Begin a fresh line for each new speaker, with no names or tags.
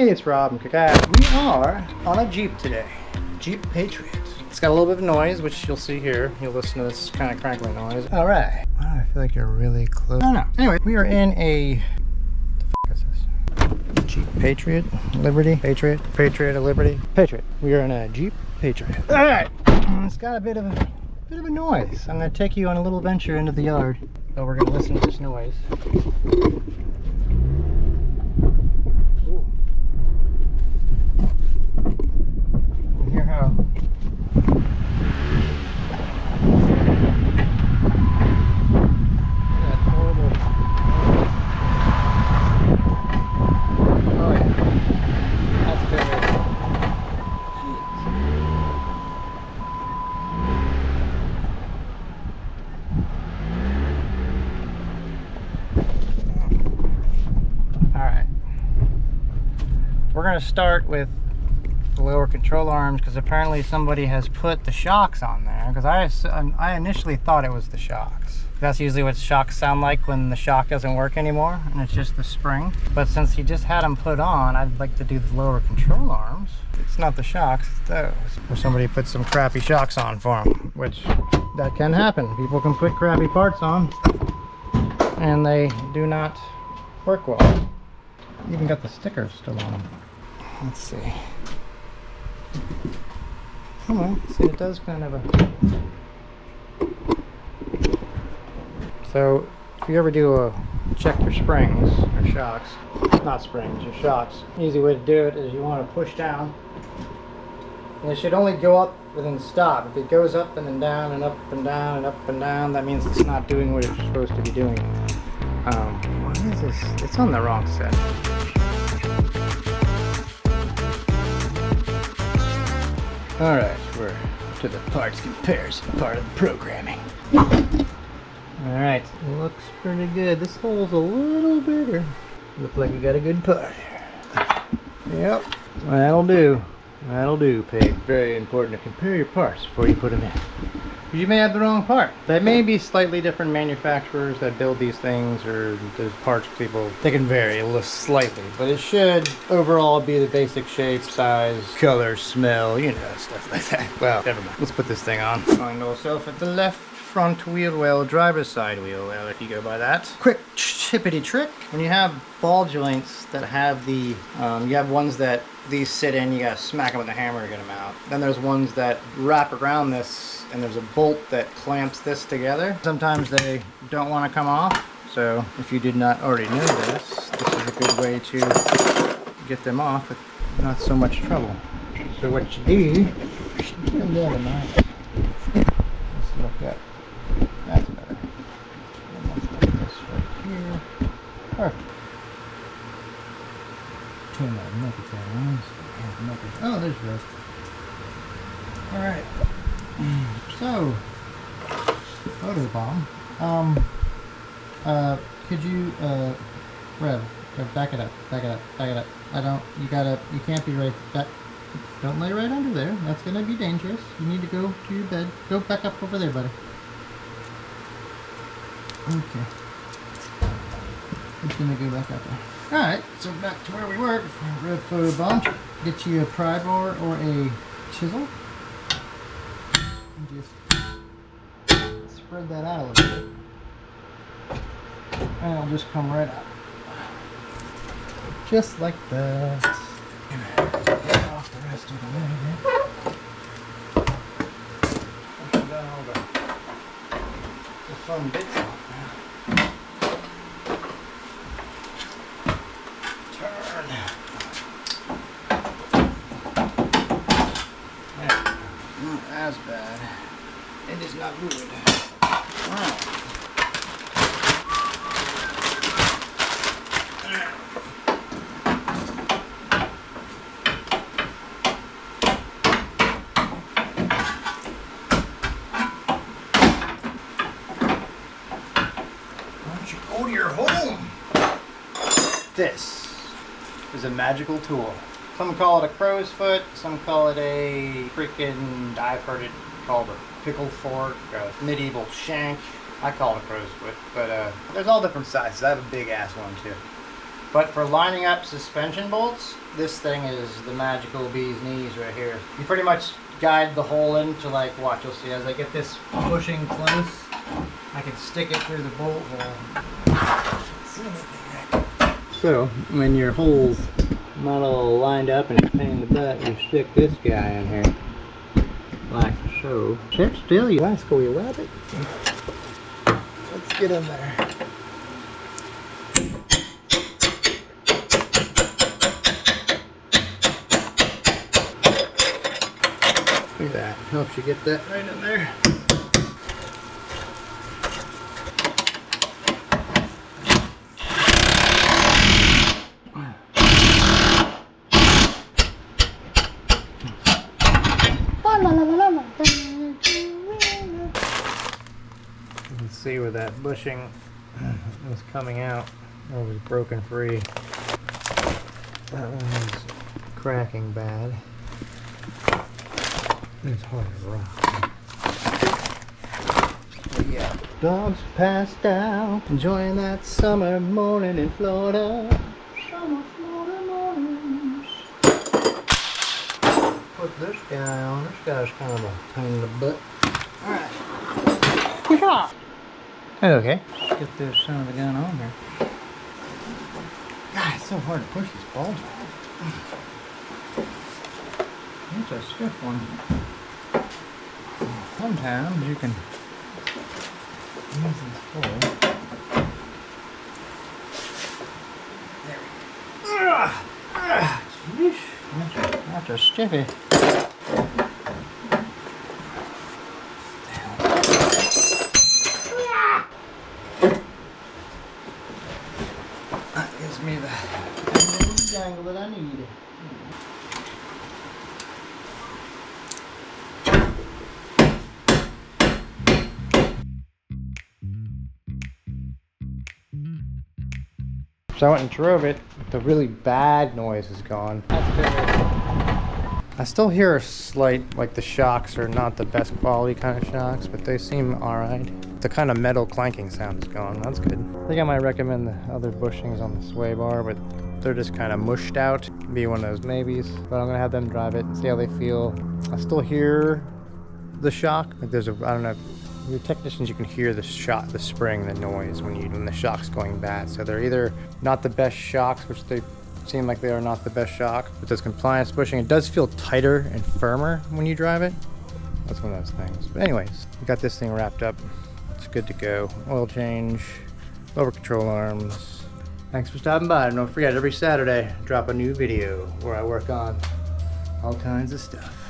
Hey, it's Rob from Kickass. We are on a Jeep today. Jeep Patriot. It's got a little bit of noise, which you'll see here. You'll listen to this kind of crackling noise. All right. Oh, I feel like you're really close. I don't know. Anyway, we are in a... What the f*** is this? Jeep Patriot? Liberty? Patriot? Patriot of Liberty? Patriot. We are in a Jeep Patriot. All right. It's got a bit of a noise. I'm going to take you on a little venture into the yard. So we're going to listen to this noise. Hear how that horrible. Oh yeah, that's good. All right, we're gonna start with the lower control arms because apparently somebody has put the shocks on there, because I initially thought it was the shocks. That's usually what shocks sound like when the shock doesn't work anymore and it's just the spring. But since he just had them put on, I'd like to do the lower control arms. It's not the shocks, it's those. Or somebody put some crappy shocks on for them, which that can happen. People can put crappy parts on and they do not work well. Even got the stickers still on them. Let's see. Come on, see, it does kind of a... So, if you ever do check your springs, or shocks, not springs, your shocks, easy way to do it is you want to push down. And it should only go up and then stop. If it goes up and then down and up and down and up and down, that means it's not doing what it's supposed to be doing. What is this? It's on the wrong set. Alright, we're to the parts comparison part of the programming. Alright, looks pretty good. This hole's a little bigger. Looks like we got a good part here. Yep, that'll do. That'll do, pig. Very important to compare your parts before you put them in. Because you may have the wrong part. There may be slightly different manufacturers that build these things, or there's parts people, they can vary a little slightly, but it should overall be the basic shape, size, color, smell, you know, stuff like that. Well, never mind. Let's put this thing on. Find yourself at the left front wheel well, driver's side wheel well, if you go by that. Quick chippity trick. When you have ball joints that have the, you have ones that these sit in, you gotta smack them with a hammer to get them out. Then there's ones that wrap around this, and there's a bolt that clamps this together. Sometimes they don't want to come off, so if you did not already know this, this is a good way to get them off with not so much trouble. So what you do, come down a nice. Let's look at, that's better. And let's put this right here. Perfect. Turn that microphone on. Oh, there's rest. Alright. So, photo bomb. Could you, Rev, back it up. You can't be right back. Don't lay right under there. That's gonna be dangerous. You need to go to your bed. Go back up over there, buddy. Okay. It's gonna go back up there. Alright, so back to where we were before Rev photo bomb. Get you a pry bar or a chisel. And just spread that out a little bit. And it'll just come right out. Just like that. Get off the rest of the way here. Pushing down all the fun bits off now. Turn. Yeah. Not as bad. It is not good. Wow. Why don't you go to your home? This is a magical tool. Some call it a crow's foot, some call it a freaking, I've heard it called a pickle fork, a medieval shank. I call it a crow's foot, but there's all different sizes. I have a big ass one too. But for lining up suspension bolts, this thing is the magical bee's knees right here. You pretty much guide the hole into, like, watch, you'll see as I get this bushing close, I can stick it through the bolt hole. So when your hole's not all lined up and it's a pain in the butt, you stick this guy in here, like so. Sit still, you rascal, you rabbit. Let's get in there. Look at that. Helps you get that right in there. You can see where that bushing was coming out, or was broken free. That one is cracking bad. It's hard to rock. But yeah. Dogs passed out, enjoying that summer morning in Florida. Summer Florida mornings. Put this guy on. This guy's kind of a pain in the butt. Alright. Push off! Okay. Let's get this son of a gun on here. God, it's so hard to push this bulge off. It's a stiff one. Sometimes you can use this hole. There we go. Jeez. That's a stiffy. That gives me the angle that I need. So I went and drove it. The really bad noise is gone. That's good. I still hear a slight, like the shocks are not the best quality kind of shocks, but they seem alright. The kind of metal clanking sound is gone. That's good. I think I might recommend the other bushings on the sway bar, but they're just kind of mushed out. Be one of those maybes. But I'm gonna have them drive it and see how they feel. I still hear the shock. Like there's a, I don't know. Your technicians, you can hear the shock, the spring, the noise when the shock's going bad. So they're either not the best shocks, which they seem like they are not the best shock. With this compliance bushing, it does feel tighter and firmer when you drive it. That's one of those things. But anyways, we got this thing wrapped up. It's good to go. Oil change, over control arms. Thanks for stopping by. And don't forget, every Saturday, I drop a new video where I work on all kinds of stuff.